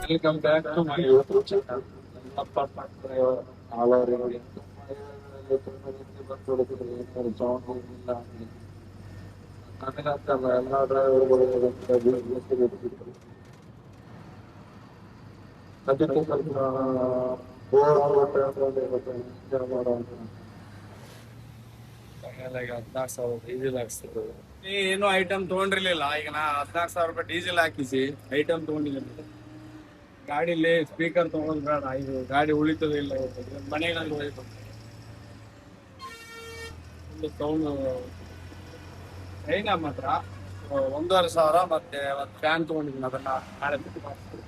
Welcome back to my YouTube channel. ಆಳವರಿಗೆ ನನಗಂತಲ್ಲ ಎಲ್ಲ ಡ್ರೈವರ್ಗಳು ಅದಕ್ಕೆ ಸ್ವಲ್ಪ ಬೋರ್ ಡೀಸೆಲ್ ಹಾಕ್ಸ್ತದೆ. ಏನು ಐಟಮ್ ತಗೊಂಡಿರ್ಲಿಲ್ಲ, ಈಗ ನಾ 14,000 ರೂಪಾಯಿ ಡೀಸೆಲ್ ಹಾಕಿಸಿ ಐಟಮ್ ತಗೊಂಡಿದ್ದೀನಿ. ಗಾಡಿಲಿ ಸ್ಪೀಕರ್ ತಗೊಂಡ್ ಬೇಡ, ಇದು ಗಾಡಿ ಉಳಿತದೆ ಇಲ್ಲ ಮನೆಗೆ ನಾನು ಹೋಯ್ತು ಸೌಂಡ್ ನಮ್ಮ ಹತ್ರ 1,500 ಮತ್ತೆ ಒಂದು ಫ್ಯಾನ್ ತಗೊಂಡಿದ್ದೀನಿ. ಅದನ್ನ ನಾಳೆ ಬಿಟ್ಟು ಮಾಡ್ತೀನಿ.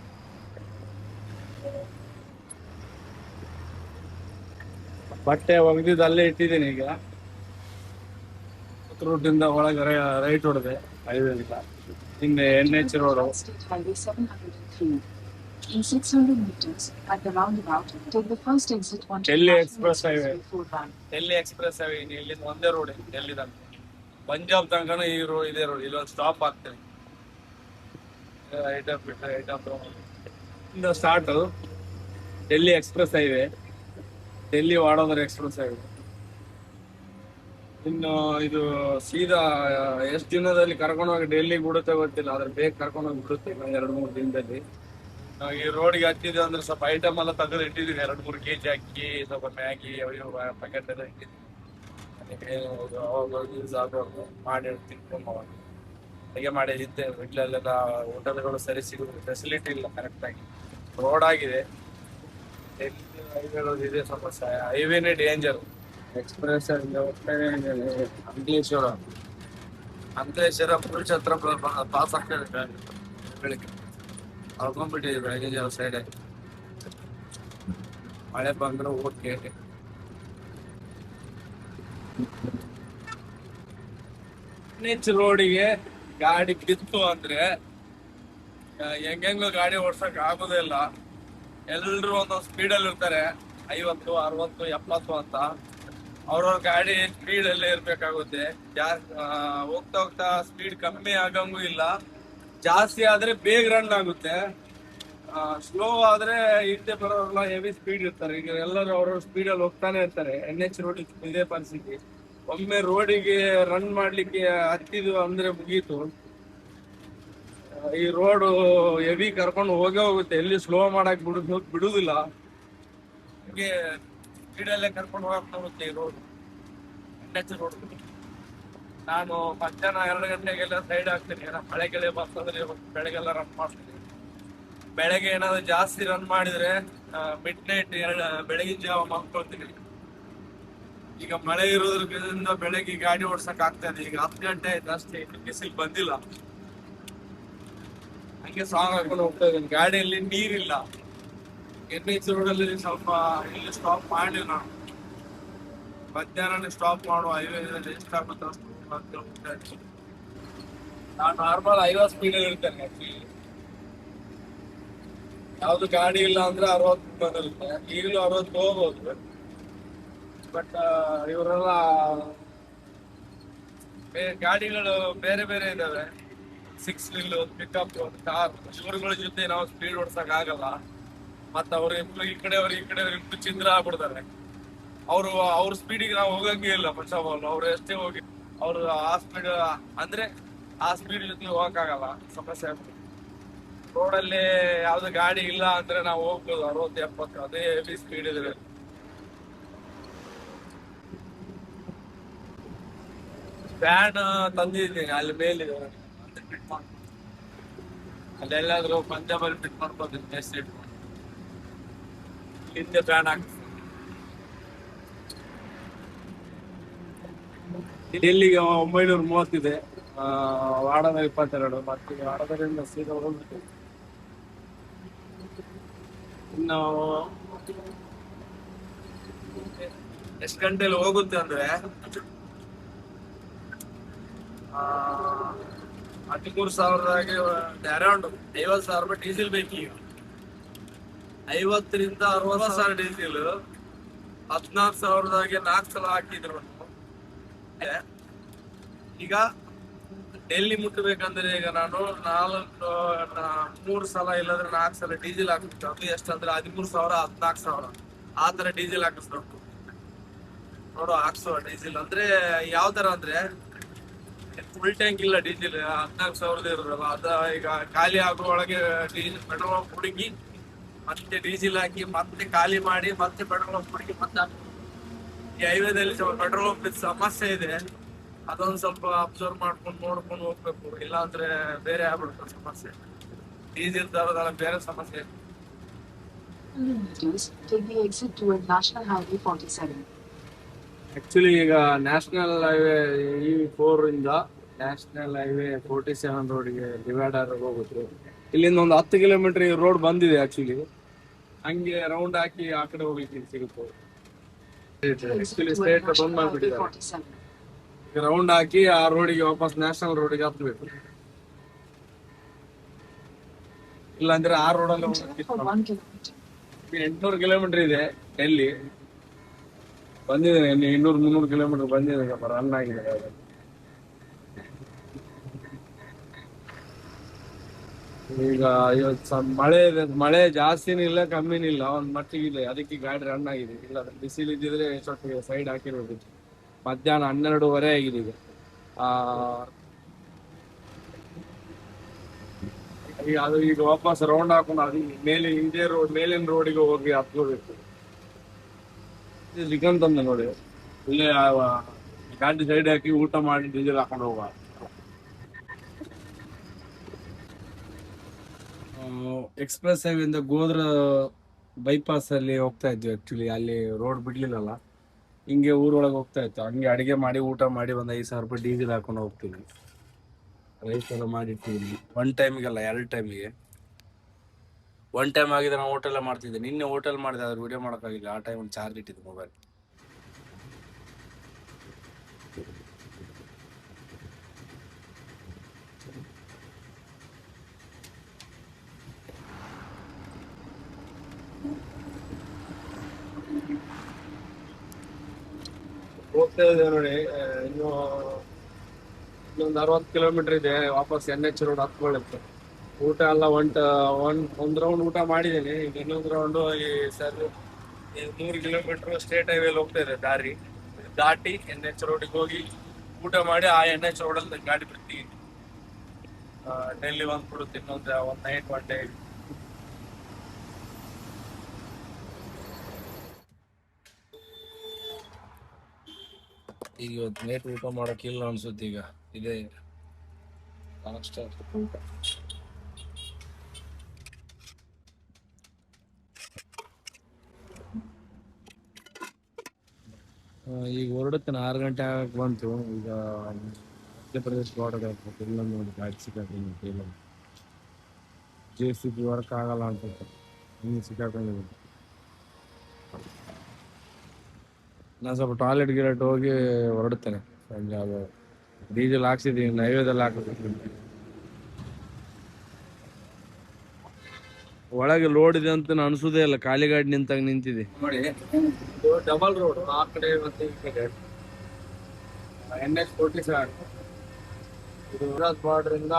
ಬಟ್ಟೆ ಒಗ್ದಿದ್ದು ಅಲ್ಲೇ ಇಟ್ಟಿದ್ದೀನಿ. ಈಗ ರೂಟಿಂದ ಒಳಗೆ ರೈಟ್ ಹೊಡೆದೆ, ಹೈವೇ ಇಲ್ಲ. ಹಿಂದೆ NH road. In 600 meters, at the roundabout, take the first exit onto Delhi Express Highway. Delhi Express Highway ಇಲ್ಲಿಂದ ಒಂದೇ ರೋಡ್ ಡೆಲ್ಲಿ ತನಕ. ಪಂಜಾಬ್ ತನಕನೂ ಈ ರೋಡ್ ಇದೇ ರೋಡ್. ಇಲ್ಲೊಂದು ಸ್ಟಾಪ್ ಆಗ್ತದೆ. ಐಟಮ್ ಬಿಟ್ಟರೆ ಐಟಮ್ ಇಂದ start Delhi express highway, Delhi Vadodara express highway. ಇನ್ನು ಇದು ಸೀದಾ ಎಷ್ಟು ದಿನದಲ್ಲಿ ಕರ್ಕೊಂಡೋಗಿ ಡೆಲ್ಲಿಗೆ ಬಿಡುತ್ತೆ ಗೊತ್ತಿಲ್ಲ, ಆದ್ರೆ ಬೇಗ ಕರ್ಕೊಂಡೋಗಿ ಬಿಡುತ್ತೆ 2-3 ದಿನದಲ್ಲಿ. ಈ ರೋಡ್ಗೆ ಹತ್ತಿದ್ವಿ ಅಂದ್ರೆ ಸ್ವಲ್ಪ ಐಟಮ್ ಎಲ್ಲ ತೆಗೆದು ಇಟ್ಟಿದ್ದೀವಿ. 2-3 kg ಅಕ್ಕಿ, ಸ್ವಲ್ಪ ಮ್ಯಾಗಿ, ಪ್ಯಾಕೆಟ್ ಎಲ್ಲ ಇಟ್ಟಿದ್ದೀವಿ. ಯೂಸ್ ಆಗೋದು ಮಾಡಿ ತಿನ್ಕೊಂಡು ಅಡುಗೆ ಮಾಡಿ ಇದ್ದೆ. ಇಲ್ಲೆಲ್ಲ ಹೋಟೆಲ್ಗಳು ಸರಿ ಸಿಗೋದು ಫೆಸಿಲಿಟಿ ಇಲ್ಲ ಕರೆಕ್ಟಾಗಿ. ರೋಡ್ ಆಗಿದೆ, ಇದೆ ಸಮಸ್ಯೆ. ಹೈವೇನೇ ಡೇಂಜರ್. ಎಕ್ಸ್ಪ್ರೆಸ್ ಅಂಕಲೇಶ್ವರ ಪುರುಷ ಹತ್ರ ಪಾಸ್ ಆಗ್ತದೆ ಬೆಳಿಗ್ಗೆ. ಅಳ್ಕೊಂಡ್ಬಿಟ್ಟಿದೆ ಬೆಳಗ್ಗೆ ಸೈಡ್. ಮಳೆ ಬಂದ್ರೆ ಓಕೆ. NH ರೋಡಿಗೆ ಗಾಡಿ ಬಿತ್ತು ಅಂದ್ರೆ ಹೆಂಗೋ ಗಾಡಿ ಓಡ್ಸಕ್ ಆಗೋದೇ ಇಲ್ಲ. ಎಲ್ರು ಒಂದೊಂದು ಸ್ಪೀಡಲ್ಲಿ ಇರ್ತಾರೆ, 50, 60, 70 ಅಂತ. ಅವ್ರವ್ರ ಗಾಡಿ ಸ್ಪೀಡಲ್ಲೇ ಇರ್ಬೇಕಾಗುತ್ತೆ. ಹೋಗ್ತಾ ಹೋಗ್ತಾ ಸ್ಪೀಡ್ ಕಮ್ಮಿ ಆಗಂಗೂ ಇಲ್ಲ. ಜಾಸ್ತಿ ಆದ್ರೆ ಬೇಗ ರನ್ ಆಗುತ್ತೆ, ಸ್ಲೋ ಆದ್ರೆ ಹಿಂದೆ ಬರೋರೆಲ್ಲ ಹೆವಿ ಸ್ಪೀಡ್ ಇರ್ತಾರೆ. ಈಗ ಎಲ್ಲರೂ ಅವ್ರವ್ರ ಸ್ಪೀಡಲ್ಲಿ ಹೋಗ್ತಾನೆ ಇರ್ತಾರೆ. NH ರೋಡ್ ಇದೇ ಪರಿಸ್ಥಿತಿ. ಒಮ್ಮೆ ರೋಡಿಗೆ ರನ್ ಮಾಡ್ಲಿಕ್ಕೆ ಹತ್ತಿದ್ವು ಅಂದ್ರೆ ಮುಗೀತು. ಈ ರೋಡ್ ಹೆವಿ ಕರ್ಕೊಂಡು ಹೋಗುತ್ತೆ, ಎಲ್ಲಿ ಸ್ಲೋ ಮಾಡಕ್ ಬಿಡುದಿಲ್ಲ. ಹಂಗೆ ಸ್ಪೀಡಲ್ಲೇ ಕರ್ಕೊಂಡು ಹೋಗಕ್ ಹೋಗುತ್ತೆ ಈ ರೋಡ್, NH ರೋಡ್. ನಾನು ಮಧ್ಯಾಹ್ನ 2 ಗಂಟೆಗೆಲ್ಲ ಸೈಡ್ ಆಗ್ತೀನಿ. ಮಳೆ ಗೆಳೆ ಬರ್ತಂದ್ರೆ ಬೆಳಗ್ಗೆಲ್ಲ ರನ್ ಮಾಡ್ತೀನಿ. ಬೆಳಗ್ಗೆ ಏನಾದ್ರು ಜಾಸ್ತಿ ರನ್ ಮಾಡಿದ್ರೆ ಮಿಡ್ ನೈಟ್ ಬೆಳಗಿನ ಜಾವ ಮಾಡ್ಕೊಳ್ತೀನಿ. ಈಗ ಮಳೆ ಇರೋದ್ರಿಂದ ಬೆಳಗ್ಗೆ ಗಾಡಿ ಓಡ್ಸಕ್ ಆಗ್ತದೆ. ಈಗ 10 ಗಂಟೆ ಆಯ್ತು ಅಷ್ಟೇ, ಬಿಸಿಲು ಬಂದಿಲ್ಲ. ಹಂಗೆ ಸಾಂಗ್ ಹಾಕೊಂಡು ಹೋಗ್ತಾ ಇದ್ದೀನಿ. ಗಾಡಿಯಲ್ಲಿ ನೀರಿಲ್ಲ. NH ರೋಡಲ್ಲಿ ಸ್ವಲ್ಪ ಇಲ್ಲಿ ಸ್ಟಾಪ್ ಮಾಡಿ ನಾನು ಮಧ್ಯಾಹ್ನ ಸ್ಟಾಪ್ ಮಾಡುವ. ಹೈವೇ ಎಷ್ಟಾಗುತ್ತೆ ಅಷ್ಟು. ನಾನು ನಾರ್ಮಲ್ 50 ಸ್ಪೀಡಲ್ಲಿ ಇರ್ತೇನೆ. ಯಾವ್ದು ಗಾಡಿ ಇಲ್ಲ ಅಂದ್ರೆ 60 ಬಂದಿರುತ್ತೆ. ಈಗಲೂ 60 ಹೋಗ್ಬೋದು. ಬಟ್ ಇವರೆಲ್ಲ ಗಾಡಿಗಳು ಬೇರೆ ಬೇರೆ ಇದಾವೆ. 6 wheel, ಪಿಕಪ್, ಕಾರ್. ಇವ್ರಗಳ ಜೊತೆ ನಾವು ಸ್ಪೀಡ್ ಓಡ್ಸಕ್ ಆಗಲ್ಲ. ಮತ್ತ ಅವ್ರ ಈ ಕಡೆಯವ್ರು ಇಬ್ರು ಚಿಂದ್ರ ಆಗ್ಬಿಡ್ತಾರೆ. ಅವ್ರ ಸ್ಪೀಡಿಗೆ ನಾವು ಹೋಗಂಗೆ ಇಲ್ಲ. ಫಸ್ಟ್ ಆಫ್ ಆಲ್ ಅವ್ರು ಎಷ್ಟೇ ಹೋಗಿ ಅವ್ರು ಆ ಸ್ಪೀಡ್ ಅಂದ್ರೆ ಆ ಸ್ಪೀಡ್ ಜೊತೆ ಹೋಗಕ್ಕಾಗಲ್ಲ, ಸಮಸ್ಯೆ ಆಗ್ತದೆ. ರೋಡಲ್ಲಿ ಯಾವ್ದು ಗಾಡಿ ಇಲ್ಲ ಅಂದ್ರೆ ನಾವು ಹೋಗ್ಬೋದು 60-70, ಅದೇ ಹೆವಿ ಸ್ಪೀಡ್ ಇದೆ. ಫ್ಯಾನ್ ತಂದಿದ್ದೀನಿ, ಅಲ್ಲಿ ಮೇಲಿದೆ, ಅಲ್ಲೆಲ್ಲಾದ್ರೂ ಪಂಜಾಬಲ್ಲಿ ಫಿಟ್ ಮಾಡ್ಕೋತೀನಿ. ಜಾಸ್ತಿ ಇಟ್ಕೊಂಡು ಹಿಂದೆ ಫ್ಯಾನ್ ಹಾಕ್ತೀನಿ. ಡೆಲ್ಲಿಗೆ 930 ಇದೆ, ವಾಡದ 22. ಮತ್ತೆ ವಾಡದರಿಂದ ಸೀದಾ ಹೋಗ್ಬಿಟ್ಟು ಇನ್ನು ಎಷ್ಟು ಗಂಟೆಲಿ ಹೋಗುತ್ತೆ ಅಂದ್ರೆ 13,000 ಅರೌಂಡ್ 50,000 ರೂಪಾಯಿ ಡೀಸೆಲ್ ಬೇಕೀಗ. 50,000 ರಿಂದ 60,000 ಡೀಸೆಲ್. 14,000 4 ಸಲ ಹಾಕಿದ್ರು. ಈಗ ಡೆಲ್ಲಿ ಮುಟ್ಟಬೇಕಂದ್ರೆ ಈಗ ನಾನು 3 ಸಲ ಇಲ್ಲಾಂದ್ರೆ 4 ಸಲ ಡೀಸೆಲ್ ಹಾಕ್ಬೇಕು. ಅದು ಎಷ್ಟಂದ್ರೆ 13,000 14,000 ಆ ತರ ಡೀಸೆಲ್ ಹಾಕಿಸ್ಬೇಕು. ನೋಡು ಹಾಕ್ಸೋ ಡೀಸೆಲ್ ಅಂದ್ರೆ ಯಾವ ತರ ಅಂದ್ರೆ ಫುಲ್ ಟ್ಯಾಂಕ್ ಇಲ್ಲ ಡೀಸೆಲ್ 14,000 ಇರೋದಲ್ಲ ಅದ ಈಗ ಖಾಲಿ ಆಗೋ ಒಳಗೆ ಡೀಸೆಲ್ ಪೆಟ್ರೋಲ್ ಹುಡುಗಿ ಮತ್ತೆ ಡೀಸೆಲ್ ಹಾಕಿ ಮತ್ತೆ ಖಾಲಿ ಮಾಡಿ ಮತ್ತೆ ಪೆಟ್ರೋಲ್ ಹುಡುಗಿ ಮತ್ತೆ ಈ ಹೈವೇದಲ್ಲಿ ಪೆಟ್ರೋಲ್ ಸಮಸ್ಯೆ ಇದೆ. ಅದೊಂದು ಸ್ವಲ್ಪ ಅಬ್ಸರ್ವ್ ಮಾಡ್ಕೊಂಡು ನೋಡ್ಕೊಂಡು ಹೋಗ್ಬೇಕು, ಇಲ್ಲ ಅಂದ್ರೆ ಬೇರೆ ಆಗ್ಬಿಡುತ್ತೆ ಸಮಸ್ಯೆ. ಡೀಸೆಲ್ ದರದಲ್ಲ ಬೇರೆ ಸಮಸ್ಯೆ. ಆಕ್ಚುಲಿ ಈಗ ನ್ಯಾಷನಲ್ ಹೈವೇ E4 ಇಂದ ನ್ಯಾಷನಲ್ ಹೈವೇ 47 ರೋಡ್ಗೆ ಡಿವೈಡರ್ ಹೋಗುತ್ತೆ. ಇಲ್ಲಿಂದ ಒಂದು 10 ಕಿಲೋಮೀಟರ್ ರೋಡ್ ಬಂದಿದೆ ಆಕ್ಚುಲಿ. ಹಂಗೆ ರೌಂಡ್ ಹಾಕಿ ಆ ಕಡೆ ಹೋಗ್ಲಿಕ್ಕೆ ಸಿಗುತ್ತೆ. ಆಕ್ಚುಲಿ ಸ್ಟ್ರೇಟ್ ಬಂದ್ ಮಾಡ್ಬಿಟ್ಟಿದ್ದಾರೆ. ರೌಂಡ್ ಹಾಕಿ ಆ ರೋಡಿಗೆ ವಾಪಸ್ ನ್ಯಾಷನಲ್ ರೋಡಿಗೆ ಹತ್ಬೇಕು. ಇಲ್ಲಾಂದ್ರೆ ಆ ರೋಡಲ್ಲಿ 800 ಕಿಲೋಮೀಟರ್ ಇದೆ ಡೆಲ್ಲಿ. ಬಂದಿದೆ 200-300 ಕಿಲೋಮೀಟರ್ ಬಂದಿದೆ, ರನ್ ಆಗಿದೆ. ಈಗ ಇವತ್ತು ಮಳೆ ಇದೆ, ಮಳೆ ಜಾಸ್ತಿನೂ ಇಲ್ಲ ಕಮ್ಮಿನೂ ಇಲ್ಲ, ಒಂದ್ ಮಟ್ಟಿಗೆ ಇದೆ. ಅದಕ್ಕೆ ಗಾಡಿ ರನ್ ಆಗಿದೆ. ಇಲ್ಲ ಬಿಸಿಲು ಇದ್ದಿದ್ರೆ ಸ್ವಲ್ಪ ಸೈಡ್ ಹಾಕಿರೋದು. ಮಧ್ಯಾಹ್ನ 12:30 ಆಗಿದೆ ಈಗ. ಅದು ಈಗ ವಾಪಸ್ ರೌಂಡ್ ಹಾಕೊಂಡು ಅದು ಮೇಲೆ ಇದೇ ರೋಡ್ ಮೇಲಿನ ರೋಡಿಗೆ ಹೋಗಿ ಹತ್ಕೋಬೇಕು. ಚಿಕನ್ ತಂದೆ ನೋಡಿ, ಇಲ್ಲೇ ಗಾಡಿ ಸೈಡ್ ಹಾಕಿ ಊಟ ಮಾಡಿ ಡೀಸೆಲ್ ಹಾಕೊಂಡು ಹೋಗುವ. ಎಕ್ಸ್ಪ್ರೆಸ್ ಹೈವೇಯಿಂದ ಗೋದ್ರ ಬೈಪಾಸ್ ಅಲ್ಲಿ ಹೋಗ್ತಾ ಇದ್ವಿ. ಆಕ್ಚುಲಿ ಅಲ್ಲಿ ರೋಡ್ ಬಿಡ್ಲಿಲ್ಲಲ್ಲ, ಹಿಂಗೆ ಊರೊಳಗೆ ಹೋಗ್ತಾ ಇತ್ತು. ಹಂಗೆ ಅಡಿಗೆ ಮಾಡಿ ಊಟ ಮಾಡಿ ಒಂದು 5,000 ರೂಪಾಯಿ ಡೀಸೆಲ್ ಹಾಕೊಂಡು ಹೋಗ್ತೀವಿ. ರೈಸ್ ಎಲ್ಲ ಮಾಡಿರ್ತೀವಿ. 1 ಟೈಮಿಗೆಲ್ಲ 2 ಟೈಮಿಗೆ. 1 ಟೈಮ್ ಆಗಿದೆ ನಾವು ಹೋಟೆಲ್ ಮಾಡ್ತಿದ್ದೆ. ನಿನ್ನೆ ಹೋಟೆಲ್ ಮಾಡಿದೆ, ಆದ್ರೆ ವಿಡಿಯೋ ಮಾಡೋಕ್ಕಾಗಿಲ್ಲ. ಆ ಟೈಮ್ ಚಾರ್ಜ್ ಇಟ್ಟಿದ್ದು ಮೊಬೈಲ್. ಹೋಗ್ತಾ ಇದೆ ನೋಡಿ, ಇನ್ನೊಂದು 60 ಕಿಲೋಮೀಟರ್ ಇದೆ. ವಾಪಸ್ NH ರೋಡ್ ಹತ್ಕೊಳ್ಳುತ್ತೆ. ಊಟ ಎಲ್ಲ ಒಂದ್ ರೌಂಡ್ ಊಟ ಮಾಡಿದ್ದೀನಿ. ಇನ್ನೊಂದು ರೌಂಡ್ ಈ ಸರ್ 3 ಕಿಲೋಮೀಟರ್ ಸ್ಟೇಟ್ ಹೈವೇಲಿ ಹೋಗ್ತಾ ಇದೆ ದಾರಿ ದಾಟಿ NH ರೋಡಿಗೆ ಹೋಗಿ ಊಟ ಮಾಡಿ ಆ NH ರೋಡಲ್ಲಿ ಗಾಡಿ ಬಿಡ್ತೀವಿ. ಡೆಲ್ಲಿ ಬಂದ್ಬಿಡುತ್ತೆ ಇನ್ನೊಂದು ನೈಟ್ 1 ಡೇ. ಈಗ ಇವತ್ತು ನೈಟ್ ಊಟ ಮಾಡೋಕ್ಕಿಲ್ಲ ಅನ್ಸುತ್ತೆ. ಈಗ ಇದೆ ಲಾಸ್ಟ್ ಊಟ. ಈಗ ಹೊರಡುತ್ತೇನೆ, 6 ಗಂಟೆ ಆಗಕ್ಕೆ ಬಂತು. ಈಗ ಮಧ್ಯಪ್ರದೇಶ ಬಾರ್ಡರ್ ಆಗ್ಬೇಕು. ಇಲ್ಲ ನೋಡಿ ಗಾಡಿ ಸಿಕ್ಕಾಕೊಂಡಿಲ್ಲ. JCB ವರ್ಕ್ ಆಗಲ್ಲ ಅನ್ಸುತ್ತೆ, ಹಿಂಗೆ ಸಿಕ್ಕಾಕೊಂಡಿದ್ದೀನಿ. ನಾನು ಸ್ವಲ್ಪ ಟಾಯ್ಲೆಟ್ ಗಿಲೆಟ್ ಹೋಗಿ ಹೊರಡುತ್ತೇನೆ. ಸಂಜೆ ಅದು ಡೀಸೆಲ್ ಹಾಕ್ಸಿದ್ದೀನಿ, ನೈವೇದ್ಯದಲ್ಲಿ ಹಾಕಬೇಕು. ಒಳಗೆ ಲೋಡ್ ಇದೆ ಅಂತ ಅನ್ಸುದೇ ಇಲ್ಲ, ಖಾಲಿ ಗಾಡಿ ನಿಂತಿದೆ ನೋಡಿ. ಡಬಲ್ ರೋಡ್ ಆ ಕಡೆ ಮತ್ತೆ ಈ ಕಡೆ. NH 47 ಇದು ಗುಜರಾತ್ ಬಾರ್ಡರ್ ಇಂದ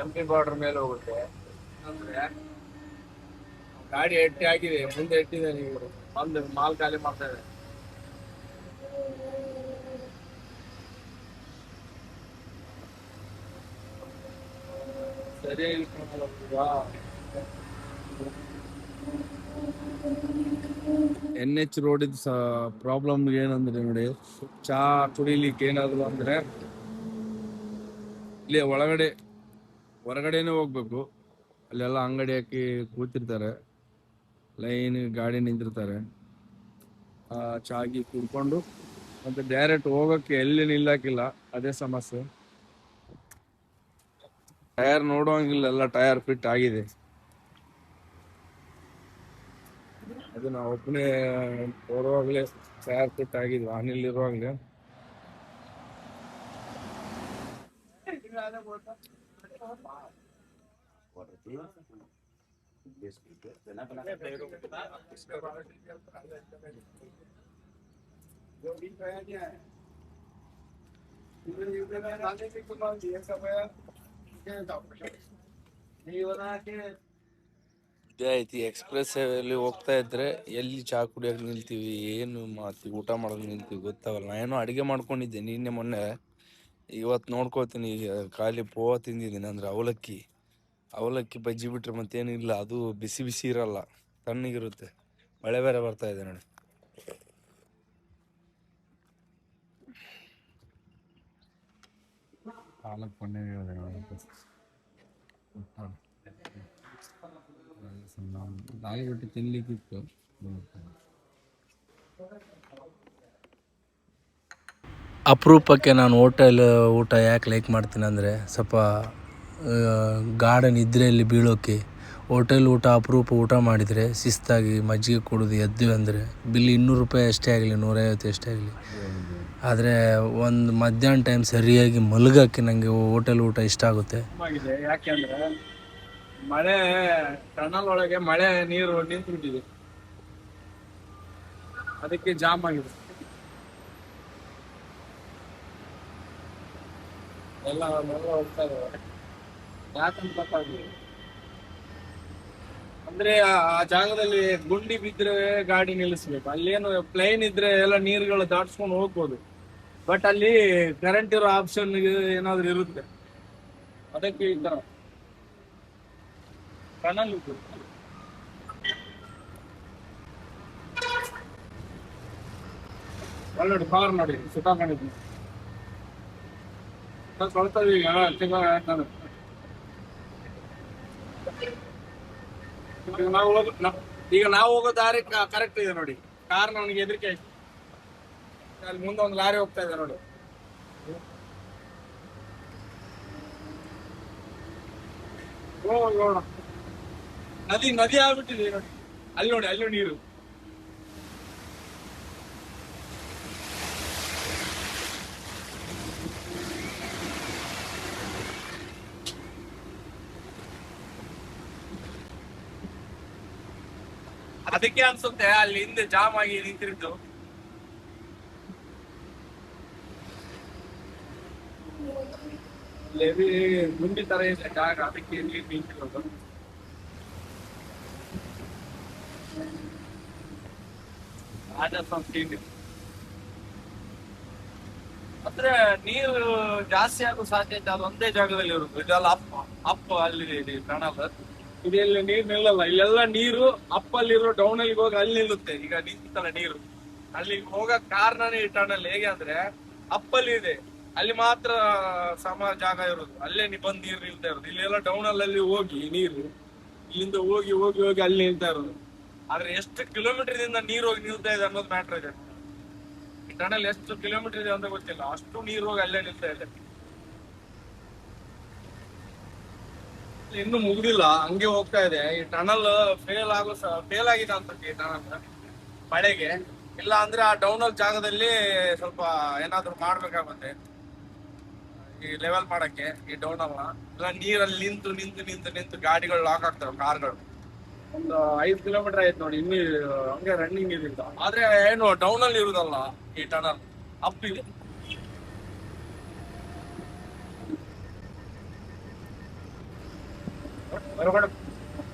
MP ಬಾರ್ಡರ್ ಮೇಲೆ ಹೋಗುತ್ತೆ. ಅಂದ್ರೆ ಗಾಡಿ ಎಟ್ಟಿ ಆಗಿದೆ, ಮುಂದೆ ಎಟ್ಟಿದೆ. ನೀವು ಬಂದು ಮಾಲ್ ಖಾಲಿ ಮಾಡ್ತಾ ಇದೆ. ಸರಿ NH ರೋಡ್ ಪ್ರಾಬ್ಲಮ್ ಏನಂದ್ರೆ ನೋಡಿ, ಚಾ ಕುಡಿಲಿಕ್ಕೆ ಏನಾದ್ರು ಅಂದ್ರೆ ಇಲ್ಲಿ ಹೊರಗಡೆನೆ ಹೋಗ್ಬೇಕು. ಅಲ್ಲೆಲ್ಲ ಅಂಗಡಿ ಹಾಕಿ ಕೂತಿರ್ತಾರೆ, ಲೈನ್ ಗಾಡಿ ನಿಂತಿರ್ತಾರೆ. ಚಾಗಿ ಕುಡ್ಕೊಂಡು ಮತ್ತೆ ಡೈರೆಕ್ಟ್ ಹೋಗಕ್ಕೆ ಎಲ್ಲಿ ನಿಲ್ಲಕ್ಕಿಲ್ಲ, ಅದೇ ಸಮಸ್ಯೆ. ಟೈರ್ ನೋಡುವಂಗಿಲ್ಲ, ಎಲ್ಲ ಟೈರ್ ಫಿಟ್ ಆಗಿದೆ. ಅದು ನಾವು ಒಬ್ಬನೇ ಬರುವಾಗಲೇ ಟೈರ್ ಫಿಟ್ ಆಗಿದೆ, ವಾಹನಲ್ಲಿ ಇರುವಾಗಲೇ. ಇದೇ ಐತಿ ಎಕ್ಸ್ಪ್ರೆಸ್ ಅಲ್ಲಿ ಹೋಗ್ತಾ ಇದ್ರೆ ಎಲ್ಲಿ ಚಾ ಕುಡಿಯೋಕೆ ನಿಲ್ತೀವಿ, ಏನು ಮಾಡ್ತೀವಿ, ಊಟ ಮಾಡೋಕೆ ನಿಲ್ತೀವಿ ಗೊತ್ತಾಗಲ್ಲ. ನಾ ಏನೋ ಅಡುಗೆ ಮಾಡ್ಕೊಂಡಿದ್ದೆ ನಿನ್ನೆ ಮೊನ್ನೆ, ಇವತ್ತು ನೋಡ್ಕೋತೀನಿ ಖಾಲಿ ಪೋಹ ತಿಂದಿದ್ದೀನಿ. ಅಂದ್ರೆ ಅವಲಕ್ಕಿ ಬಜ್ಜಿ ಬಿಟ್ರೆ ಮತ್ತೇನಿಲ್ಲ. ಅದು ಬಿಸಿ ಬಿಸಿ ಇರಲ್ಲ, ತಣ್ಣಗಿರುತ್ತೆ. ಮಳೆ ಬೇರೆ ಬರ್ತಾ ಇದೆ ನೋಡಿ. ಪಾಲಕ್ ಪನ್ನೀರ್ ಆಲೂಗಡ್ಡೆ ತಿನ್ಲಿಕ್ಕಿತ್ತು. ಅಪರೂಪಕ್ಕೆ ನಾನು ಹೋಟೆಲ್ ಊಟ ಯಾಕೆ ಲೈಕ್ ಮಾಡ್ತೀನಿ ಅಂದರೆ, ಸ್ವಲ್ಪ ಗಾರ್ಡನ್ ಇದ್ರಲ್ಲಿ ಬೀಳೋಕ್ಕೆ. ಹೋಟೆಲ್ ಊಟ ಅಪರೂಪ ಊಟ ಮಾಡಿದರೆ ಶಿಸ್ತಾಗಿ ಮಜ್ಜಿಗೆ ಕುಡಿದು ಎದ್ವಿ ಅಂದರೆ ಬಿಲ್ 200 ರೂಪಾಯಿ ಅಷ್ಟೇ ಆಗಲಿ, 150 ಅಷ್ಟೇ ಆಗಲಿ. ಆದರೆ ಒಂದು ಮಧ್ಯಾಹ್ನ ಟೈಮ್ ಸರಿಯಾಗಿ ಮಲಗೋಕ್ಕೆ ನನಗೆ ಹೋಟೆಲ್ ಊಟ ಇಷ್ಟ ಆಗುತ್ತೆ. ಯಾಕೆಂದರೆ ಮಳೆ ಟನಲ್ ಒಳಗೆ ಮಳೆ ನೀರು ನಿಂತುಬಿಟ್ಟಿದೆ, ಅದಕ್ಕೆ ಜಾಮ್ ಆಗಿದೆ ಎಲ್ಲ ಹೋಗ್ತಾ ಇದ್ದಾರೆ. ಯಾಕಂತ ಗೊತ್ತಾಗ್ಲಿ ಅಂದ್ರೆ ಆ ಜಾಗದಲ್ಲಿ ಗುಂಡಿ ಬಿದ್ರೆ ಗಾಡಿ ನಿಲ್ಲಿಸ್ಬೇಕು. ಅಲ್ಲೇನು ಪ್ಲೇನ್ ಇದ್ರೆ ಎಲ್ಲ ನೀರುಗಳು ದಾಟ್ಸ್ಕೊಂಡು ಹೋಗ್ಬೋದು. ಬಟ್ ಅಲ್ಲಿ ಕರೆಂಟ್ ಇರೋ ಆಪ್ಷನ್ ಏನಾದ್ರು ಇರುತ್ತೆ, ಅದಕ್ಕೆ ಈ ತರ ಟನಲ್ ಇತ್ತು. ನೋಡಿ ಕಾರ್ ನೋಡಿ ಸಿಕ್ಕಾಕೊಂಡಿದ್ವಿ, ಕೊಳ್ತದೆ ಈಗ ನಾವು ಹೋಗೋ ದಾರಿ ಕರೆಕ್ಟ್ ಇದೆ ನೋಡಿ. ಕಾರ್ ನಮ್ಗೆ ಹೆದರಿಕೆ ಆಯ್ತು. ಅಲ್ಲಿ ಮುಂದೆ ಒಂದು ಲಾರಿ ಹೋಗ್ತಾ ಇದೆ ನೋಡಿ. ನದಿ ಆಗ್ಬಿಟ್ಟಿದೆ ನೋಡಿ. ಅಲ್ಲಿ ನೀರು. ಅದಕ್ಕೆ ಅನ್ಸುತ್ತೆ ಅಲ್ಲಿ ಹಿಂದೆ ಜಾಮ್ ಆಗಿ ನಿಂತಿದ್ದು. ಗುಂಡಿ ತರ ಇದೆ ಜಾಗ, ಅದಕ್ಕೆ ನೀರು ನಿಂತಿರೋದು. ಅಂದ್ರೆ ನೀರು ಜಾಸ್ತಿ ಆಗೋ ಸಾಧ್ಯತೆ ಅದು ಒಂದೇ ಜಾಗದಲ್ಲಿ ಇರುತ್ತೆ. ಇದೆಲ್ಲ ಅಪ್ ಅಲ್ಲಿ ಕಾಣಲ್ಲ. ಇದೆಲ್ಲ ನೀರು ನಿಲ್ಲಲ್ಲ. ಇಲ್ಲೆಲ್ಲ ನೀರು ಅಪ್ಪಲ್ಲಿರೋ ಡೌನ್ ಅಲ್ಲಿ ಹೋಗಿ ಅಲ್ಲಿ ನಿಲ್ಲುತ್ತೆ. ಈಗ ನಿಂತಲ್ಲ ನೀರು, ಅಲ್ಲಿ ಹೋಗಕ್ ಕಾರಣನೇ ಈ ಟನಲ್. ಹೇಗೆ ಅಂದ್ರೆ ಅಪ್ಪಲ್ಲಿ ಇದೆ, ಅಲ್ಲಿ ಮಾತ್ರ ಸಮ ಜಾಗ ಇರೋದು, ಅಲ್ಲೇ ಬಂದ್ ನೀರು ನಿಲ್ತಾ ಇರೋದು. ಇಲ್ಲೆಲ್ಲ ಡೌನ್ ಅಲ್ಲಿ ಹೋಗಿ ನೀರು ಇಲ್ಲಿಂದ ಹೋಗಿ ಹೋಗಿ ಹೋಗಿ ಅಲ್ಲಿ ನಿಲ್ತಾ ಇರೋದು. ಆದ್ರೆ ಎಷ್ಟು ಕಿಲೋಮೀಟರ್ ದಿಂದ ನೀರು ಹೋಗಿ ನಿಲ್ತಾ ಇದೆ ಅನ್ನೋದು ಮ್ಯಾಟ್ರ್ ಇದೆ. ಈ ಟನಲ್ ಎಷ್ಟು ಕಿಲೋಮೀಟರ್ ಇದೆ ಅಂತ ಗೊತ್ತಿಲ್ಲ, ಅಷ್ಟು ನೀರು ಹೋಗಿ ಅಲ್ಲೇ ನಿಲ್ತಾ ಇದೆ. ಇನ್ನು ಮುಗ್ದಿಲ್ಲ, ಹಂಗೆ ಹೋಗ್ತಾ ಇದೆ. ಈ ಟನಲ್ ಫೇಲ್ ಆಗಿದೆ ಅಂತ ಈ ಟನಲ್ ಮಳೆಗೆ. ಇಲ್ಲ ಅಂದ್ರೆ ಆ ಡೌನಲ್ ಜಾಗದಲ್ಲಿ ಸ್ವಲ್ಪ ಏನಾದ್ರು ಮಾಡ್ಬೇಕಾಗುತ್ತೆ ಈ ಲೆವೆಲ್ ಮಾಡಕ್ಕೆ ಈ ಡೌನಲ್. ಇಲ್ಲ ನೀರಲ್ಲಿ ನಿಂತು ನಿಂತು ನಿಂತು ನಿಂತು ಗಾಡಿಗಳು ಲಾಕ್ ಆಗ್ತವೆ, ಕಾರ್ಗಳು. ಒಂದು 5 ಕಿಲೋಮೀಟರ್ ಆಯ್ತು ನೋಡಿ, ಇನ್ನು ಹಂಗೆ ರನ್ನಿಂಗ್ ಇದಿಲ್ಲ. ಆದ್ರೆ ಏನು ಡೌನಲ್ಲಿ ಇರುದಲ್ಲ ಈ ಟನಲ್, ಅಪ್ ಇದೆ.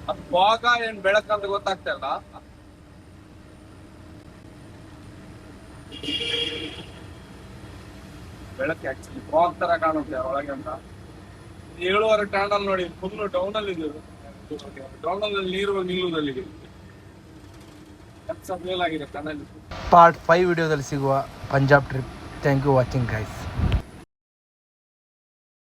ಅದು ಫಾಗ ಏನ್ ಬೆಳಕಂತ ಗೊತ್ತಾಗ್ತಾ ಇಲ್ಲ. ಬೆಳಕ್ಕೆ ಆಕ್ಚುಲಿ ಫಾಗ್ ತರ ಕಾಣುತ್ತೆ ಒಳಗೆ ಅಂತ. 7.5 ಟನಲ್ ನೋಡಿ, ಫುಲ್ ಡೌನ್ ಅಲ್ಲಿ ಇದೆ. ಡೌನ್ ಅಲ್ಲಿ ನೀರು ನಿಲ್ಲುವುದಲ್ಲಿ ಫೇಲ್ ಆಗಿದೆ ಟನಲ್. ಪಾರ್ಟ್ 5 ವಿಡಿಯೋದಲ್ಲಿ ಸಿಗುವ Punjab trip. Thank you watching guys.